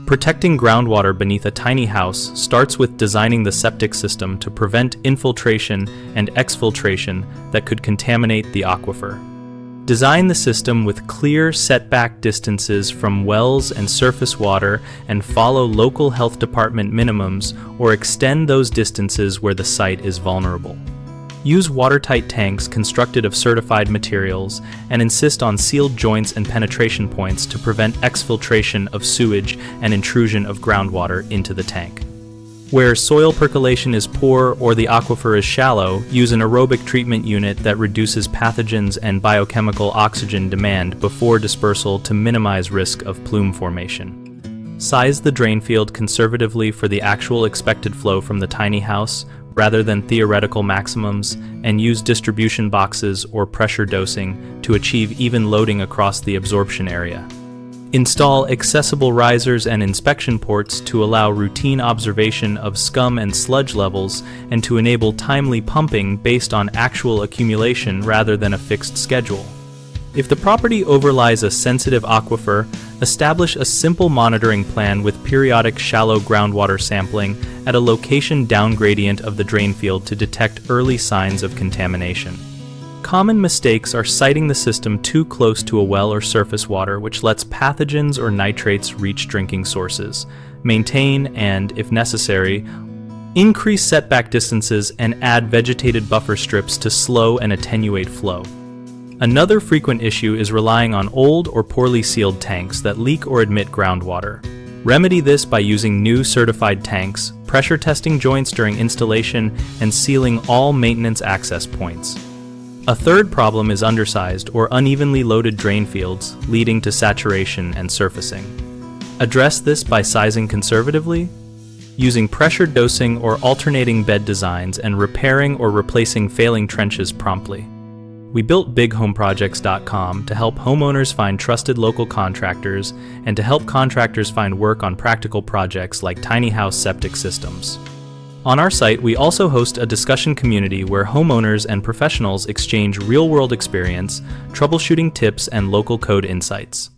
Protecting groundwater beneath a tiny house starts with designing the septic system to prevent infiltration and exfiltration that could contaminate the aquifer. Design the system with clear setback distances from wells and surface water and follow local health department minimums or extend those distances where the site is vulnerable. Use watertight tanks constructed of certified materials and insist on sealed joints and penetration points to prevent exfiltration of sewage and intrusion of groundwater into the tank. Where soil percolation is poor or the aquifer is shallow, use an aerobic treatment unit that reduces pathogens and biochemical oxygen demand before dispersal to minimize risk of plume formation. Size the drainfield conservatively for the actual expected flow from the tiny house, rather than theoretical maximums, and use distribution boxes or pressure dosing to achieve even loading across the absorption area. Install accessible risers and inspection ports to allow routine observation of scum and sludge levels and to enable timely pumping based on actual accumulation rather than a fixed schedule. If the property overlies a sensitive aquifer, establish a simple monitoring plan with periodic shallow groundwater sampling at a location downgradient of the drainfield to detect early signs of contamination. Common mistakes are siting the system too close to a well or surface water, which lets pathogens or nitrates reach drinking sources. Maintain and, if necessary, increase setback distances and add vegetated buffer strips to slow and attenuate flow. Another frequent issue is relying on old or poorly sealed tanks that leak or emit groundwater. Remedy this by using new certified tanks, pressure testing joints during installation, and sealing all maintenance access points. A third problem is undersized or unevenly loaded drain fields, leading to saturation and surfacing. Address this by sizing conservatively, using pressure dosing or alternating bed designs, and repairing or replacing failing trenches promptly. We built BigHomeProjects.com to help homeowners find trusted local contractors and to help contractors find work on practical projects like tiny house septic systems. On our site, we also host a discussion community where homeowners and professionals exchange real-world experience, troubleshooting tips, and local code insights.